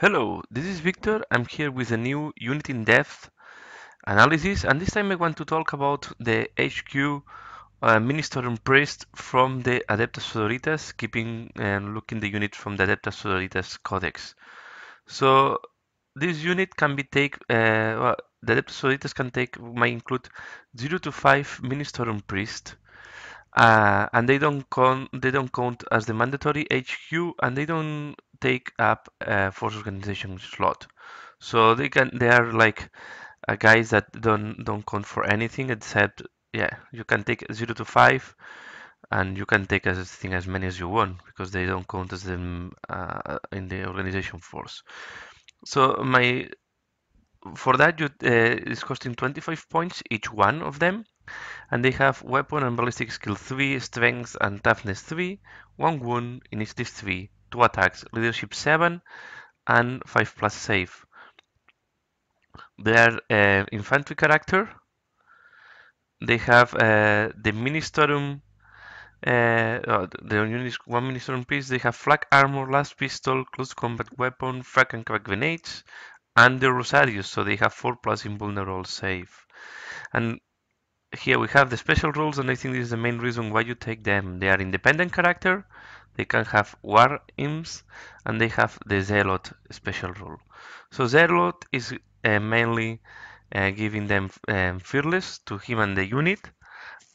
Hello, this is Victor. I'm here with a new unit in depth analysis, and this time I want to talk about the HQ Minister and Priest from the Adeptas Sororitas, keeping and looking the unit from the Adeptas Sororitas Codex. So this unit can be the Adeptas Sororitas might include 0 to 5 Minister and Priest, and they don't count as the mandatory HQ, and they don't take up a force organization slot. So they are like guys that don't count for anything except, yeah, you can take 0 to 5, and you can take as many as you want because they don't count as them in the organization force. So my for that you is costing 25 points each one of them, and they have weapon and ballistic skill 3, strength and toughness 3, 1 wound, initiative 3, 2 attacks, leadership 7, and 5 plus save. They are infantry character. They have the Ministerium, the unit one Ministerium piece. They have flak armor, last pistol, close combat weapon, frag and crack grenades, and the Rosarius, so they have 4 plus invulnerable save. And here we have the special rules, and I think this is the main reason why you take them. They are independent character, they can have war imps, and they have the zealot special rule. So zealot is mainly giving them fearless to him and the unit,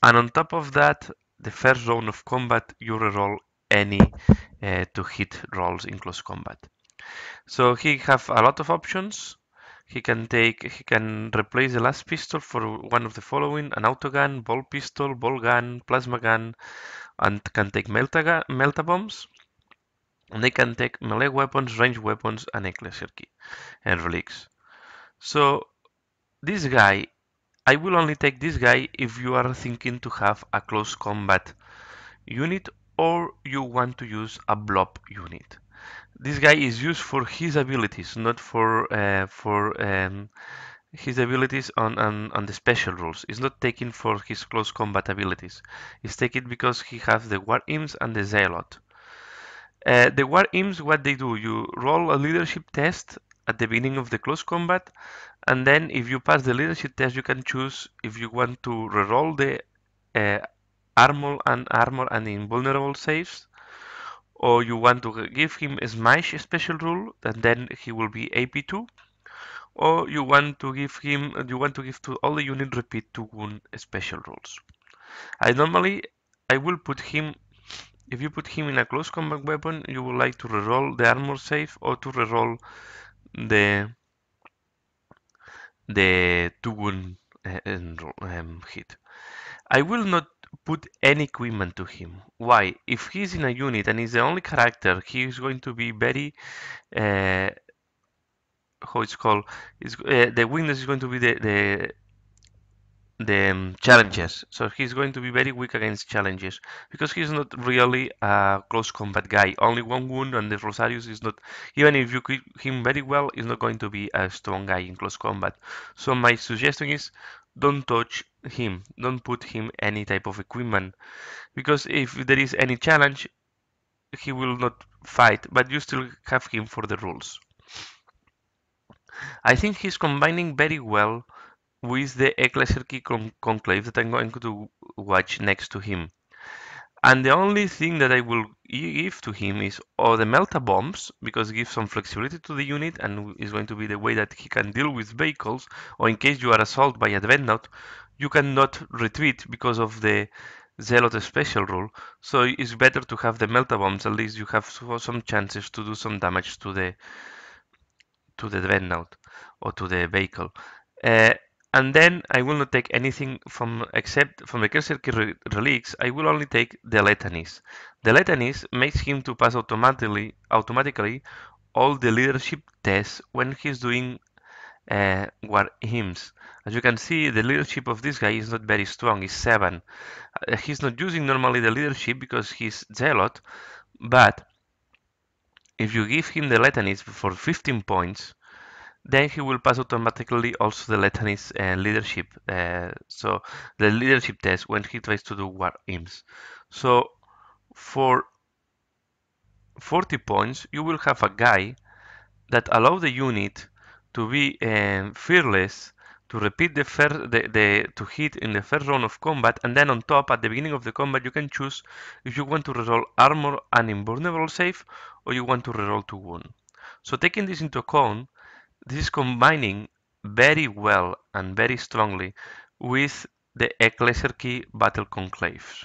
and on top of that, the first round of combat you reroll any to hit rolls in close combat. So he have a lot of options. He can replace the last pistol for one of the following: an autogun, ball pistol, ball gun, plasma gun, and can take melta bombs. And they can take melee weapons, ranged weapons, and Ecclesiarchy and relics. So this guy, I will only take this guy if you are thinking to have a close combat unit or you want to use a blob unit. This guy is used for his abilities, not for his abilities on the special rules. It's not taken for his close combat abilities. It's taken because he has the War Imps and the Zealot. The War Imps, what they do, you roll a leadership test at the beginning of the close combat, and then if you pass the leadership test, you can choose if you want to reroll the uh, armor and invulnerable saves, or you want to give him a smash special rule, and then he will be AP2, or you want to give to all the unit repeat 2 wound special rules. I will put him. If you put him in a close combat weapon, you would like to reroll the armor save or to reroll the the 2 wound hit. I will not put any equipment to him. Why? If he's in a unit and he's the only character, he is going to be very uh, how it's called. The weakness is going to be the challenges. So he's going to be very weak against challenges because he's not really a close combat guy. Only 1 wound, and the Rosarius is not. Even if you keep him very well, he's not going to be a strong guy in close combat. So my suggestion is, don't touch him. Don't put him any type of equipment, because if there is any challenge, he will not fight, but you still have him for the rules. I think he's combining very well with the Ecclesiarchy Conclave that I'm going to watch next to him. And the only thing that I will give to him is all the Melta Bombs, because it gives some flexibility to the unit and is going to be the way that he can deal with vehicles, or in case you are assaulted by a Dreadnought, you cannot retreat because of the Zealot special rule. So it's better to have the Melta Bombs, at least you have some chances to do some damage to the Dreadnought or to the vehicle. Uh, and then I will not take anything except from the Ecclesiarchy relics. I will only take the litanies. The litanies makes him to pass automatically all the leadership tests when he's doing war hymns. As you can see, the leadership of this guy is not very strong. It's 7. He's not using normally the leadership because he's zealot, but if you give him the litanies for 15 points, then he will pass automatically also the litanies leadership. So the leadership test when he tries to do war imps. So for 40 points, you will have a guy that allow the unit to be fearless, to repeat to hit in the first round of combat, and then on top at the beginning of the combat you can choose if you want to reroll armor and invulnerable save or you want to reroll to wound. So taking this into account, this is combining very well and very strongly with the Ecclesiarchy Battle Conclaves.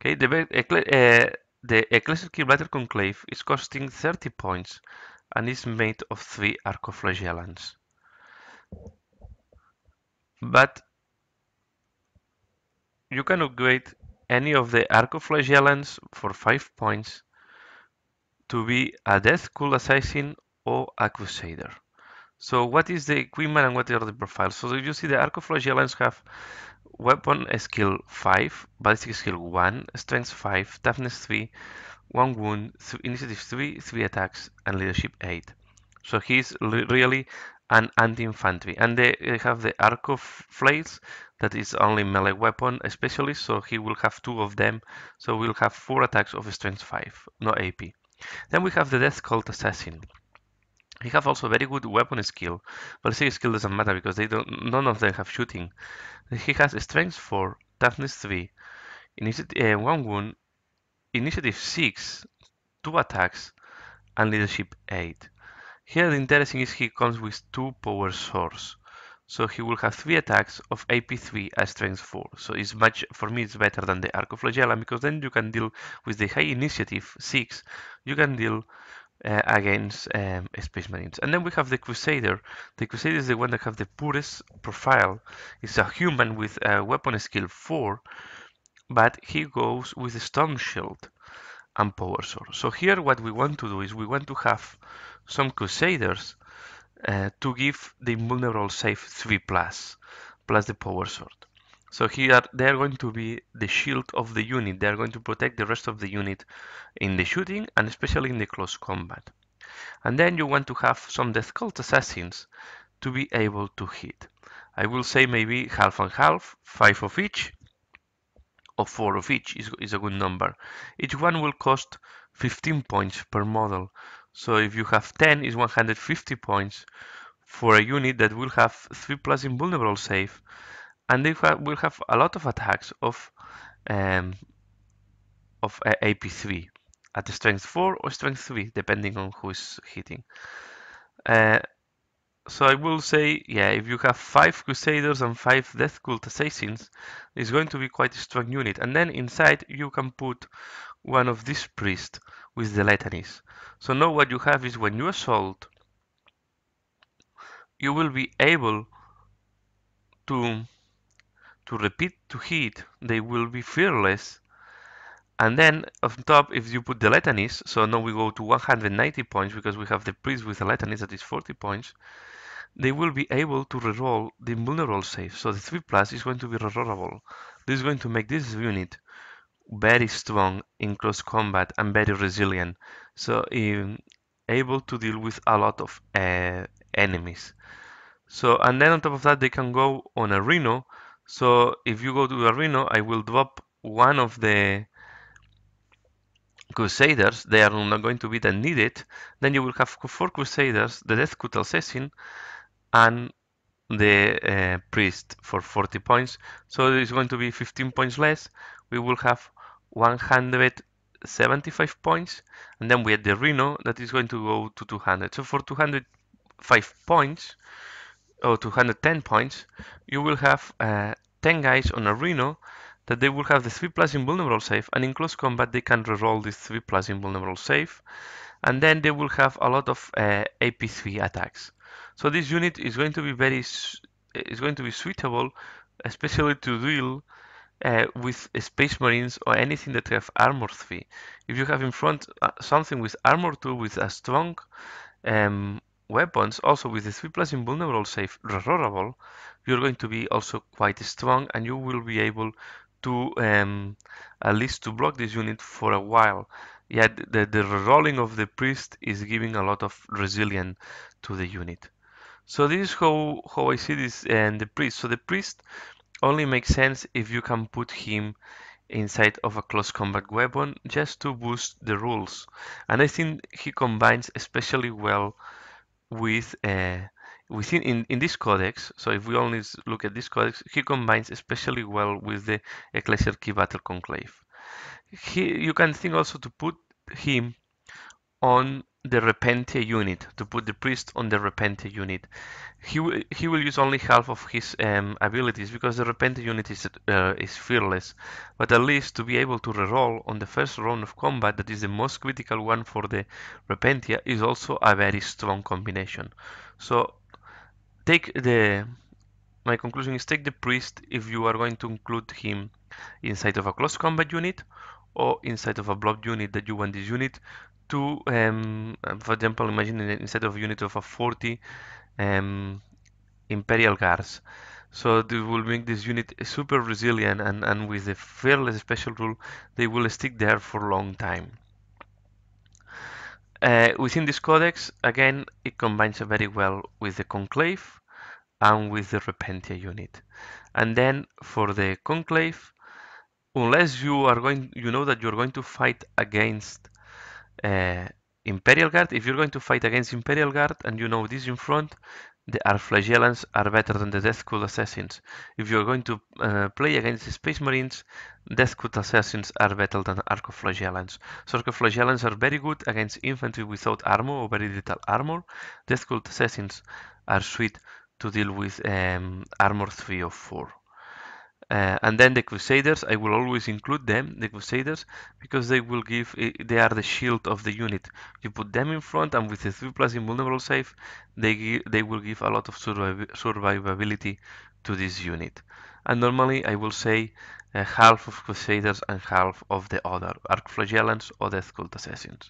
Okay, the Ecclesiarchy Battle Conclave is costing 30 points and is made of 3 Arcoflagellants. But you can upgrade any of the Arcoflagellants for 5 points to be a Death Cult Assassin or a Crusader. So what is the equipment and what are the profiles? So you see the Arcoflagellants have Weapon skill 5, Ballistic skill 1, Strength 5, Toughness 3, 1 wound, Initiative 3, 3 attacks, and Leadership 8. So he's really an anti-infantry. And they have the Arc of Flails, that is only melee weapon specialist, so he will have 2 of them. So we'll have 4 attacks of Strength 5, no AP. Then we have the Death Cult Assassin. He have also very good weapon skill. Ballistic skill doesn't matter because none of them have shooting. He has Strength 4, Toughness 3, Initiative 1 wound, Initiative 6, 2 attacks, and Leadership 8. Here the interesting is he comes with 2 power swords. So he will have 3 attacks of AP 3 and Strength 4. So it's much, for me it's better than the Arcoflagellan because then you can deal with the high initiative 6. You can deal against Space Marines. And then we have the Crusader. The Crusader is the one that have the poorest profile. It's a human with a weapon skill 4, but he goes with a Storm Shield and Power Sword. So here what we want to do is we want to have some Crusaders to give the invulnerable save 3 plus the Power Sword. So here they are going to be the shield of the unit. They are going to protect the rest of the unit in the shooting and especially in the close combat. And then you want to have some Death Cult Assassins to be able to hit. I will say maybe half and half, 5 of each, or 4 of each is a good number. Each one will cost 15 points per model. So if you have 10, is 150 points for a unit that will have 3 plus invulnerable save, and they will have a lot of attacks of AP3 at strength 4 or strength 3, depending on who is hitting. So I will say, yeah, if you have 5 Crusaders and 5 Death Cult Assassins, it's going to be quite a strong unit. And then inside you can put one of these priests with the litanies. So now what you have is when you assault, you will be able to repeat to hit, they will be fearless. And then on top, if you put the litanies, so now we go to 190 points because we have the priest with the litanies that is 40 points. They will be able to reroll the invulnerable save. So the 3 plus is going to be rerollable. This is going to make this unit very strong in close combat and very resilient. So able to deal with a lot of enemies. So and then on top of that they can go on a Rhino. So if you go to a Rhino, I will drop one of the Crusaders. They are not going to be that needed. Then you will have 4 Crusaders, the Death Cult Assassin, and the priest for 40 points. So it's going to be 15 points less. We will have 175 points. And then we have the Rhino that is going to go to 200. So for 205 points, or 210 points, you will have 10 guys on a Rhino that they will have the 3 plus invulnerable save. And in close combat, they can reroll this 3 plus invulnerable save. And then they will have a lot of AP3 attacks. So this unit is going to be suitable, especially to deal with Space Marines or anything that have armor 3. If you have in front something with armor 2 with a strong weapons, also with the 3 plus invulnerable save rerollable, you're going to be also quite strong and you will be able to at least to block this unit for a while. Yeah, the rerolling of the priest is giving a lot of resilience to the unit. So this is how I see this and the priest. So the priest only makes sense if you can put him inside of a close combat weapon just to boost the rules. And I think he combines especially well with within in this codex. So if we only look at this codex, he combines especially well with the Ecclesiarchy Battle Conclave. You can think also to put him on the Repentia unit, to put the priest on the Repentia unit. He will use only half of his abilities because the Repentia unit is fearless, but at least to be able to reroll on the first round of combat, that is the most critical one for the Repentia, is also a very strong combination. So take the my conclusion is take the priest if you are going to include him inside of a close combat unit or inside of a blob unit that you want this unit to, for example, imagine instead of a unit of a 40 um, Imperial Guards. So this will make this unit super resilient, and with the fearless special rule, they will stick there for a long time. Within this codex, again, it combines very well with the Conclave and with the Repentia unit. And then for the Conclave, unless you know that you're going to fight against uh, Imperial Guard, if you're going to fight against Imperial Guard and you know this in front, the Archflagellants are better than the Death Cult Assassins. If you're going to play against the Space Marines, Death Cult Assassins are better than Archflagellants. So Archflagellants are very good against infantry without armor or very little armor. Death Cult Assassins are sweet to deal with armor 3 or 4. And then the Crusaders, I will always include them, the Crusaders, because they are the shield of the unit. You put them in front, and with the 3+ invulnerable save, they will give a lot of survivability to this unit. And normally I will say half of Crusaders and half of the other Archflagellants or Death Cult Assassins.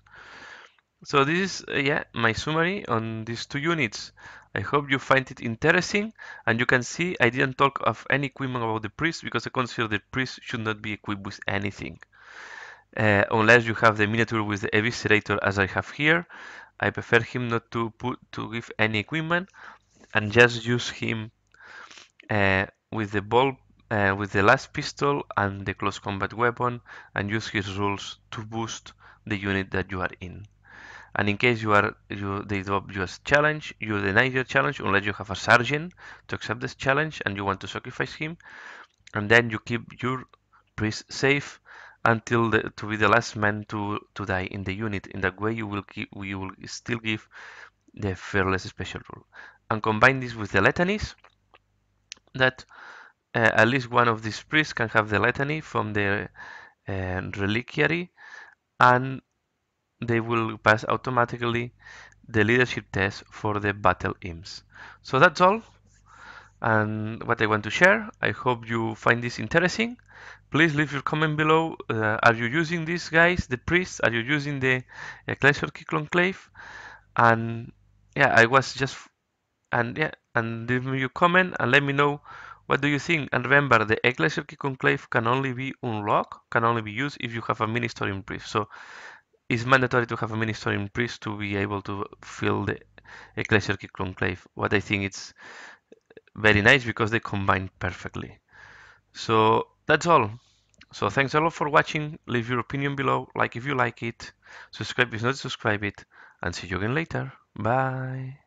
So this is yeah, my summary on these two units. I hope you find it interesting, and you can see I didn't talk of any equipment about the priest because I consider the priest should not be equipped with anything. Unless you have the miniature with the eviscerator as I have here. I prefer him not to give any equipment and just use him with the ball with the last pistol and the close combat weapon, and use his rules to boost the unit that you are in. And in case they drop you as challenge, you deny your challenge unless you have a sergeant to accept this challenge and you want to sacrifice him, and then you keep your priest safe until to be the last man to die in the unit. In that way, you will still give the fearless special rule, and combine this with the litanies that at least one of these priests can have the litany from the reliquary, and they will pass automatically the leadership test for the battle imps. So that's all and what I want to share. I hope you find this interesting. Please leave your comment below. Are you using these guys, the priests? Are you using the Ecclesiarchy Conclave? And yeah, I was just and yeah, and leave me your comment and let me know what do you think. And remember, the Ecclesiarchy Conclave can only be unlocked, can only be used if you have a ministerium priest. So it's mandatory to have a ministerium priest to be able to fill the Ecclesiarchy Conclave. What I think it's very nice because they combine perfectly. So that's all. So thanks a lot for watching. Leave your opinion below, like if you like it, subscribe if not subscribe it, and see you again later. Bye.